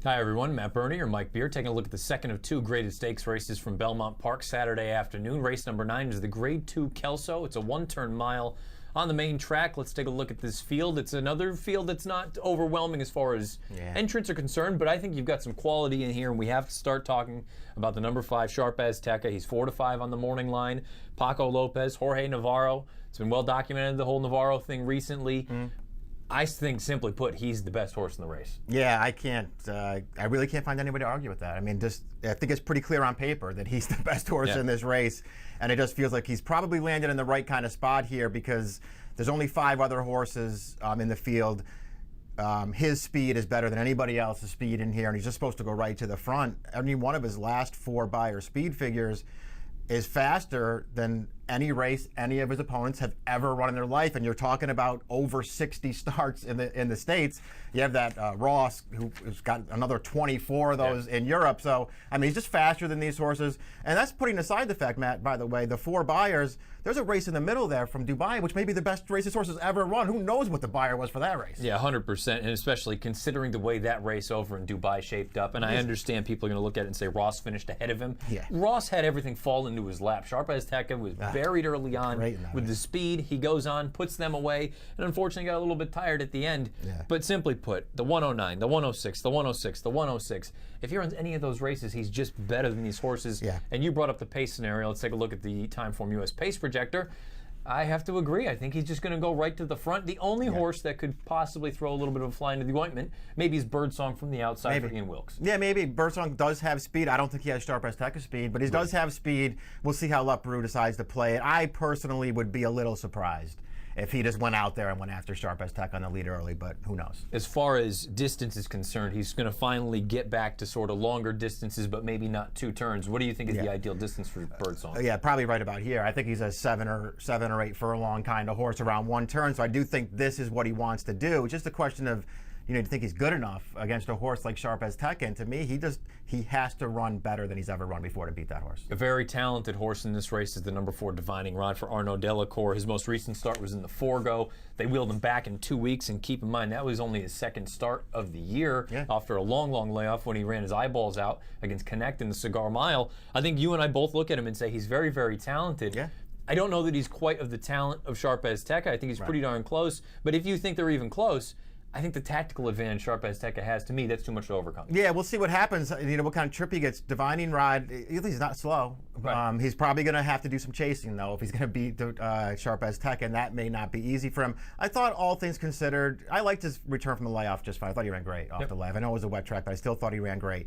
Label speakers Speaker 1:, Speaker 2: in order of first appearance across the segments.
Speaker 1: Hi everyone, Matt Burney or Mike Beer taking a look at the second of two graded stakes races from Belmont Park Saturday afternoon. Race number 9 is the Grade 2 Kelso. It's a one-turn mile on the main track. Let's take a look at this field. It's another field that's not overwhelming as far as entrants are concerned, but I think you've got some quality in here, and we have to start talking about the number 5, Sharp Azteca. He's 4-5 on the morning line. Paco Lopez, Jorge Navarro. It's been well documented, the whole Navarro thing recently. I think, simply put, he's the best horse in the race.
Speaker 2: Yeah, I really can't find anybody to argue with that. I mean, I think it's pretty clear on paper that he's the best horse in this race, and it just feels like he's probably landed in the right kind of spot here because there's only 5 other horses in the field. His speed is better than anybody else's speed in here, and he's just supposed to go right to the front. Any one of his last 4 Beyer speed figures is faster than any race any of his opponents have ever run in their life, and you're talking about over 60 starts in the States. You have that Ross, who's got another 24 of those in Europe. So, I mean, he's just faster than these horses, and that's putting aside the fact, Matt, by the way, the 4 Beyers, there's a race in the middle there from Dubai, which may be the best race this horse has ever run. Who knows what the Beyer was for that race?
Speaker 1: Yeah, 100%, and especially considering the way that race over in Dubai shaped up, and I understand people are going to look at it and say Ross finished ahead of him.
Speaker 2: Yeah.
Speaker 1: Ross had everything fall into his lap. Sharp Azteca was buried early on with the speed. He goes on, puts them away, and unfortunately got a little bit tired at the end. But simply put, the 109, the 106, the 106, the 106, if he runs any of those races, he's just better than these horses. And you brought up the pace scenario. Let's take a look at the Timeform US pace projector. I have to agree. I think he's just going to go right to the front. The only horse that could possibly throw a little bit of a fly into the ointment, maybe is Birdsong from the outside for Ian Wilkes.
Speaker 2: Yeah, maybe. Birdsong does have speed. I don't think he has Sharp Azteca speed, but he does have speed. We'll see how Leperu decides to play it. I personally would be a little surprised if he just went out there and went after Sharp Azteca on the lead early, but who knows?
Speaker 1: As far as distance is concerned, he's going to finally get back to sort of longer distances, but maybe not 2 turns. What do you think is the ideal distance for Birdsong?
Speaker 2: Yeah, probably right about here. I think he's a 7 or 8 furlong kind of horse around 1 turn, so I do think this is what he wants to do. It's just a question of, do you think he's good enough against a horse like Sharp Azteca? And to me, he has to run better than he's ever run before to beat that horse.
Speaker 1: A very talented horse in this race is the number 4 Divining Rod for Arnaud Delacour. His most recent start was in the Forgo. They wheeled him back in 2 weeks, and keep in mind that was only his 2nd start of the year after a long layoff when he ran his eyeballs out against Connect in the Cigar Mile. I think you and I both look at him and say he's very, very talented. I don't know that he's quite of the talent of Sharp Azteca. I think he's pretty darn close. But if you think they're even close, I think the tactical advantage Sharp Azteca has, to me, that's too much to overcome.
Speaker 2: Yeah, we'll see what happens. What kind of trip he gets. Divining Rod, he's not slow. He's probably going to have to do some chasing, though, if he's going to beat Sharp Azteca, and that may not be easy for him. I thought, all things considered, I liked his return from the layoff just fine. I thought he ran great off the layoff. I know it was a wet track, but I still thought he ran great.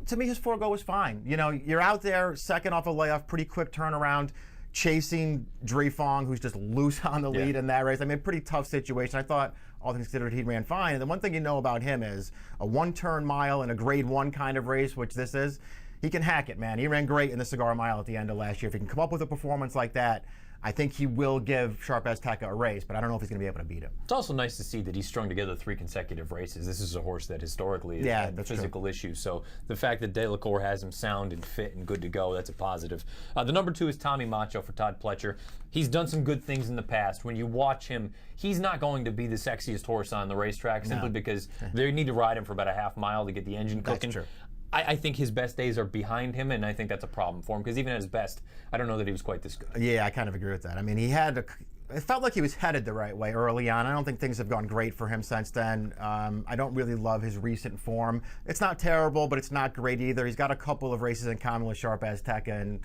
Speaker 2: To me, his Forgo was fine. You're out there, 2nd off a layoff, pretty quick turnaround, chasing Drifong, who's just loose on the lead in that race. I mean, pretty tough situation. I thought, all things considered, he ran fine. And the one thing you know about him is a 1-turn mile in a grade 1 kind of race, which this is, he can hack it, man. He ran great in the Cigar Mile at the end of last year. If he can come up with a performance like that, I think he will give Sharp Azteca a race, but I don't know if he's going to be able to beat him.
Speaker 1: It's also nice to see that he's strung together 3 consecutive races. This is a horse that historically has had physical issues, so the fact that Delacour has him sound and fit and good to go, that's a positive. The number 2 is Tommy Macho for Todd Pletcher. He's done some good things in the past. When you watch him, he's not going to be the sexiest horse on the racetrack simply because they need to ride him for about a half mile to get the engine cooking.
Speaker 2: That's true.
Speaker 1: I think his best days are behind him, and I think that's a problem for him, because even at his best, I don't know that he was quite this good.
Speaker 2: Yeah, I kind of agree with that. I mean, it felt like he was headed the right way early on. I don't think things have gone great for him since then. I don't really love his recent form. It's not terrible, but it's not great either. He's got a couple of races in common with Sharp Azteca, and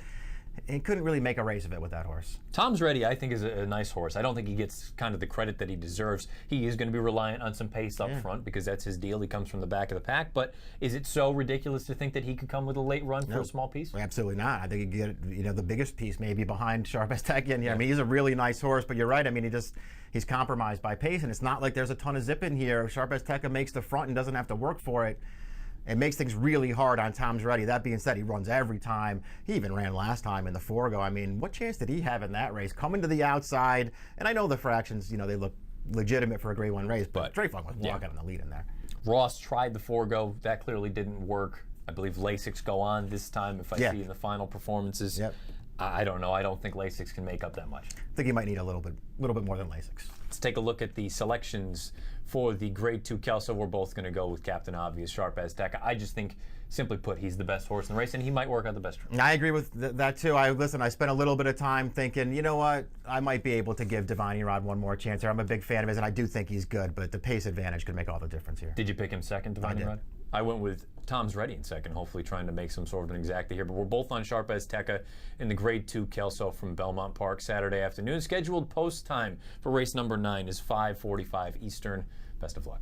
Speaker 2: he couldn't really make a race of it with that horse.
Speaker 1: Tom's Ready, I think, is a nice horse. I don't think he gets kind of the credit that he deserves. He is going to be reliant on some pace up front because that's his deal. He comes from the back of the pack. But is it so ridiculous to think that he could come with a late run for a small piece?
Speaker 2: Absolutely not. I think he could get the biggest piece maybe behind Sharp Azteca. I mean, he's a really nice horse, but you're right. I mean, he's compromised by pace, and it's not like there's a ton of zip in here. Sharp Azteca makes the front and doesn't have to work for it. It makes things really hard on Tom's Ready. That being said, he runs every time. He even ran last time in the Forgo. I mean, what chance did he have in that race? Coming to the outside, and I know the fractions, they look legitimate for a grade 1 race, but Drifong was walking on the lead in there.
Speaker 1: Ross tried the Forgo. That clearly didn't work. I believe Lasix go on this time, if I see in the final performances. I don't know. I don't think Lasix can make up that much.
Speaker 2: I think he might need a little bit more than Lasix.
Speaker 1: Let's take a look at the selections for the Grade 2 Kelso. We're both going to go with Captain Obvious, Sharp as Tech. I just think, simply put, he's the best horse in the race, and he might work out the best trip.
Speaker 2: I agree with that too. I spent a little bit of time thinking, you know what, I might be able to give Divine Erod one more chance here. I'm a big fan of his, and I do think he's good, but the pace advantage could make all the difference here.
Speaker 1: Did you pick him second, Divine Erod? I went with Tom's Ready in second, hopefully trying to make some sort of an exacta here. But we're both on Sharp as Tekka in the Grade 2 Kelso from Belmont Park Saturday afternoon. Scheduled post time for race number 9 is 5:45 Eastern. Best of luck.